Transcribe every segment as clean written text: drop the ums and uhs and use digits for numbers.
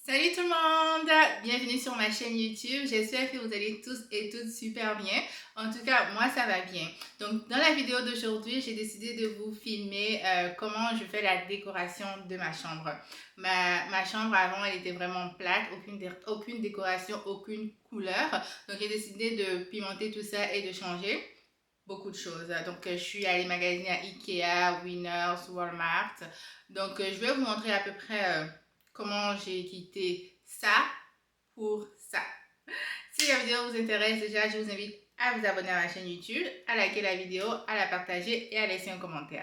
Salut tout le monde! Bienvenue sur ma chaîne YouTube. J'espère que vous allez tous et toutes super bien. En tout cas, moi ça va bien. Donc dans la vidéo d'aujourd'hui, j'ai décidé de vous filmer comment je fais la décoration de ma chambre. Ma chambre avant, elle était vraiment plate, aucune décoration, aucune couleur. Donc j'ai décidé de pimenter tout ça et de changer beaucoup de choses. Donc je suis allée magasiner à Ikea, Winners, Walmart. Donc je vais vous montrer à peu près comment j'ai quitté ça pour ça. Si la vidéo vous intéresse déjà, je vous invite à vous abonner à ma chaîne YouTube, à liker la vidéo, à la partager et à laisser un commentaire.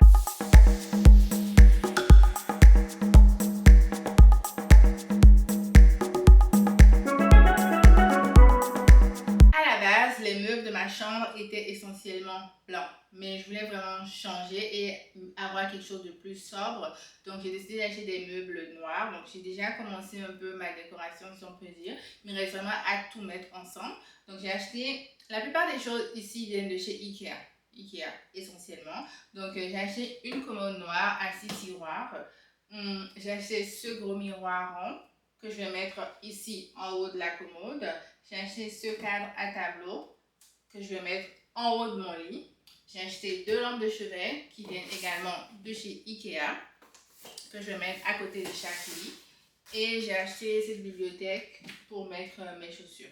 Les meubles de ma chambre étaient essentiellement blancs, mais je voulais vraiment changer et avoir quelque chose de plus sobre. Donc j'ai décidé d'acheter des meubles noirs. Donc j'ai déjà commencé un peu ma décoration, si on peut dire. Il me reste vraiment à tout mettre ensemble. Donc j'ai acheté, la plupart des choses ici viennent de chez Ikea. Ikea essentiellement. Donc j'ai acheté une commode noire à 6 tiroirs. J'ai acheté ce gros miroir rond que je vais mettre ici en haut de la commode. J'ai acheté ce cadre à tableau que je vais mettre en haut de mon lit. J'ai acheté 2 lampes de chevet qui viennent également de chez Ikea que je vais mettre à côté de chaque lit. Et j'ai acheté cette bibliothèque pour mettre mes chaussures.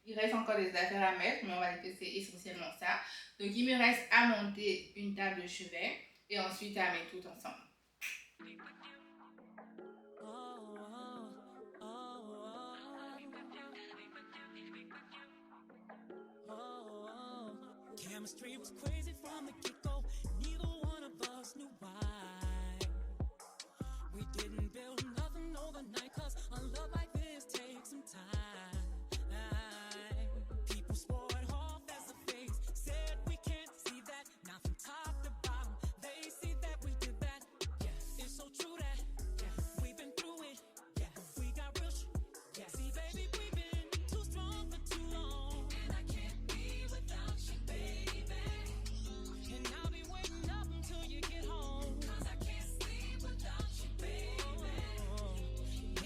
Il reste encore des affaires à mettre, mais on va dire que c'est essentiellement ça. Donc il me reste à monter une table de chevet et ensuite à mettre tout ensemble. Chemistry was crazy from the get-go. Neither one of us knew why. We didn't build nothing overnight, cause a love like this takes some time. People swore it off as a phase, said we can't see that. Now from top to bottom, they see that we did that. Yeah, it's so true that we've been through it. Yeah, we got real see, baby, we've been too strong for too long. And I can't be without you, baby. And I'll be waiting up until you get home. Cause I can't sleep without you, baby.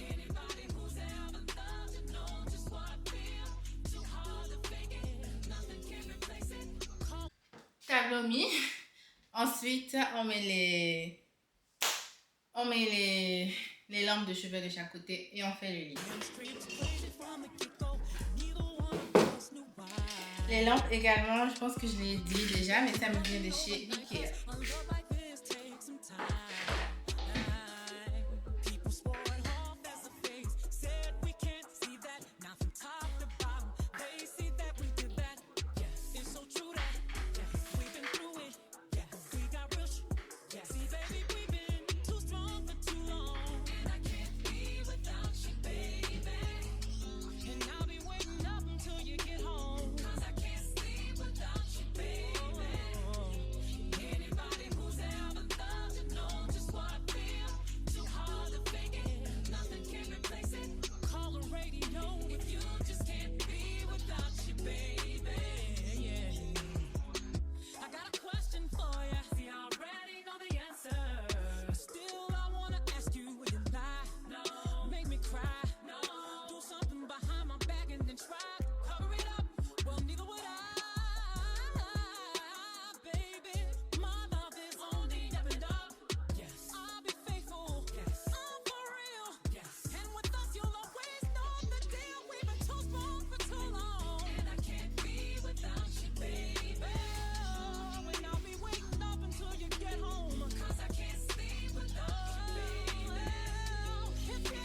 Anybody who's ever loved you knows just what I feel. Too hard to fake it, nothing can replace it. Tableau mis. Ensuite, on met les lampes de chevet de chaque côté et on fait le lit. Les lampes également, je pense que je l'ai dit déjà, mais ça me vient de chez Ikea.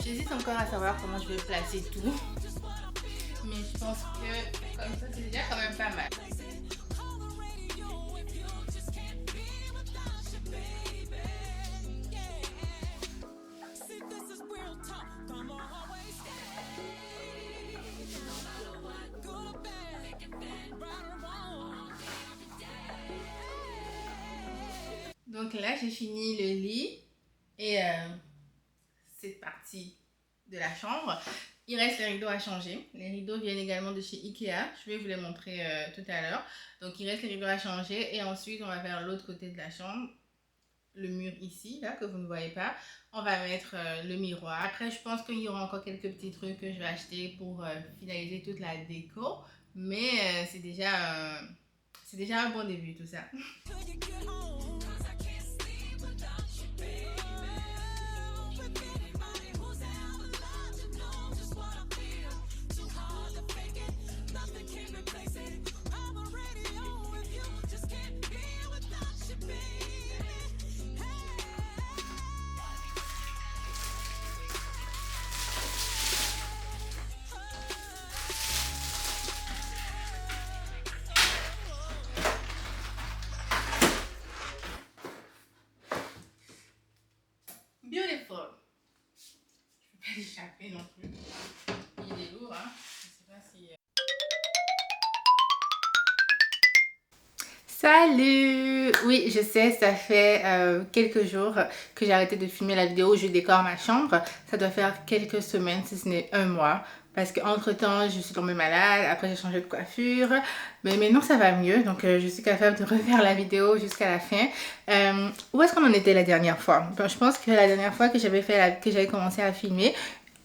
J'hésite encore à savoir comment je vais placer tout. Mais je pense que comme ça, c'est déjà quand même pas mal. Donc là, j'ai fini le lit et cette partie de la chambre. Il reste les rideaux à changer. Les rideaux viennent également de chez Ikea. Je vais vous les montrer tout à l'heure. Donc il reste les rideaux à changer et ensuite on va vers l'autre côté de la chambre. le mur ici, là, que vous ne voyez pas. On va mettre le miroir. Après, je pense qu'il y aura encore quelques petits trucs que je vais acheter pour finaliser toute la déco. Mais c'est déjà un bon début, tout ça. Beautiful. Je ne peux pas l'échapper non plus. Il est lourd, hein. Je sais pas si... Salut! Oui, je sais, ça fait quelques jours que j'ai arrêté de filmer la vidéo où je décore ma chambre. Ça doit faire quelques semaines, si ce n'est un mois. Parce qu'entre temps, je suis tombée malade, après j'ai changé de coiffure. Mais maintenant ça va mieux, donc je suis capable de refaire la vidéo jusqu'à la fin. Où est-ce qu'on en était la dernière fois? Bon, je pense que la dernière fois que j'avais commencé à filmer,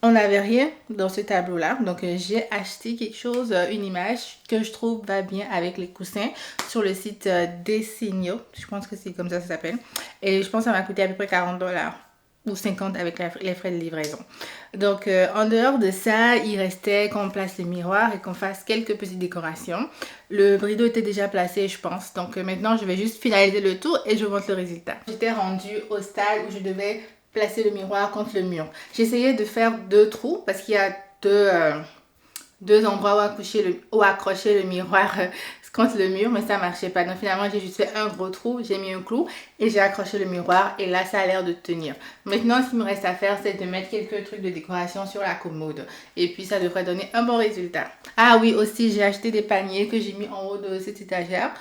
on n'avait rien dans ce tableau-là. Donc j'ai acheté quelque chose, une image que je trouve va bien avec les coussins sur le site Designo. Je pense que c'est comme ça s'appelle. Et je pense que ça m'a coûté à peu près 40 $ ou 50 avec les frais de livraison. Donc en dehors de ça, il restait qu'on place le miroir et qu'on fasse quelques petites décorations. Le rideau était déjà placé, je pense. Donc maintenant, je vais juste finaliser le tout et je vous montre le résultat. J'étais rendue au stade où je devais placer le miroir contre le mur. J'essayais de faire 2 trous parce qu'il y a deux endroits où accrocher le miroir contre le mur, mais ça marchait pas. Donc finalement, j'ai juste fait un gros trou, j'ai mis un clou et j'ai accroché le miroir et là, ça a l'air de tenir. Maintenant, ce qu'il me reste à faire, c'est de mettre quelques trucs de décoration sur la commode. Et puis, ça devrait donner un bon résultat. Ah oui, aussi, j'ai acheté des paniers que j'ai mis en haut de cette étagère.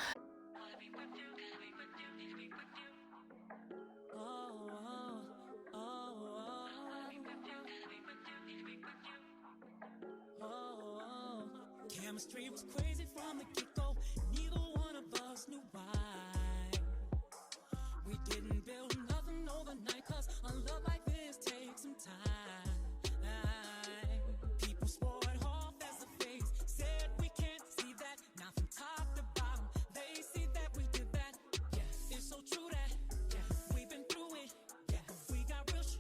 Chemistry was crazy from the get-go. Neither one of us knew why. We didn't build nothing overnight, cause a love like this takes some time. People swore it off as a phase, said we can't see that. Now from top to bottom, they see that we did that. Yeah, it's so true that we've been through it. Yeah, we got real shit.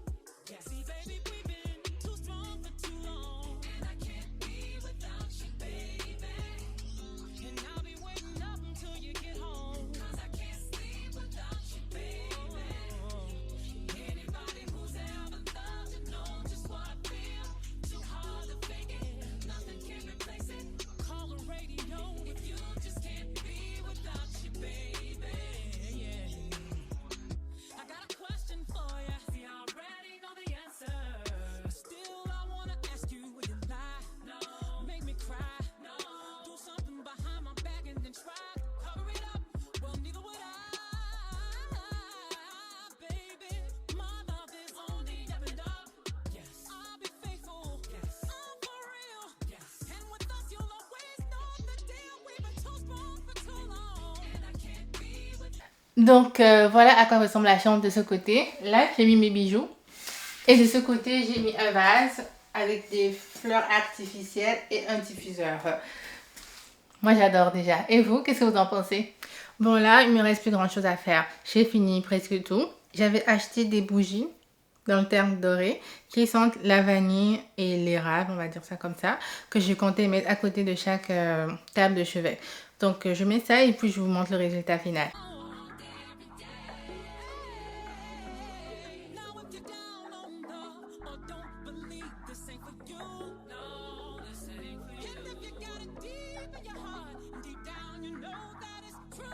Yeah, see baby, we've been too strong for too long, and I can't be without you, baby. And I'll be waiting up until you get home, cause I can't sleep without you, baby. Anybody who's ever loved you know just what I feel. Too hard to fake it, nothing can replace it. Call the radio if you just can't be without you, baby. Yeah. I got a question for you, see I already know the answer. Still I wanna ask you, will you lie? No. Make me cry? No. Do something behind my back and then try to cover it up? Well, neither would I, baby. My love is only stepping up. Yes, I'll be faithful. Yes, I'm for real. Yes, and with us you'll always know the deal. We've been too strong for too long, and I can't be with. Donc voilà à quoi ressemble la chambre de ce côté. Là, j'ai mis mes bijoux. Et de ce côté, j'ai mis un vase avec des fleurs artificielles et un diffuseur. Moi, j'adore déjà. Et vous, qu'est-ce que vous en pensez? Bon, là, il me reste plus grand chose à faire. J'ai fini presque tout. J'avais acheté des bougies dans le terme doré qui sentent la vanille et l'érable, on va dire ça comme ça, que je comptais mettre à côté de chaque table de chevet. Donc, je mets ça et puis je vous montre le résultat final. Now if you're down on love or don't believe this ain't for you, no, this ain't for you. And if you got it deep in your heart, deep down you know that it's true.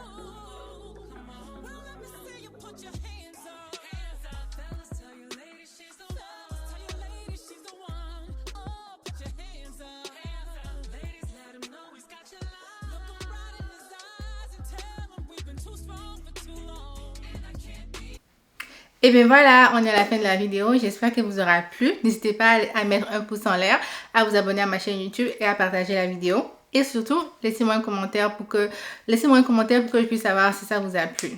Come on, well let me see you put your hands up. Hands up, fellas, tell your lady she's the one. Tell your lady she's the one. Oh, put your hands up. Hands up, ladies, let him know he's got your love. Look him right in his eyes and tell him we've been too strong for too long, and I can't be. Et bien voilà, on est à la fin de la vidéo. J'espère qu'elle vous aura plu. N'hésitez pas à mettre un pouce en l'air, à vous abonner à ma chaîne YouTube et à partager la vidéo. Et surtout, laissez-moi un commentaire pour que je puisse savoir si ça vous a plu.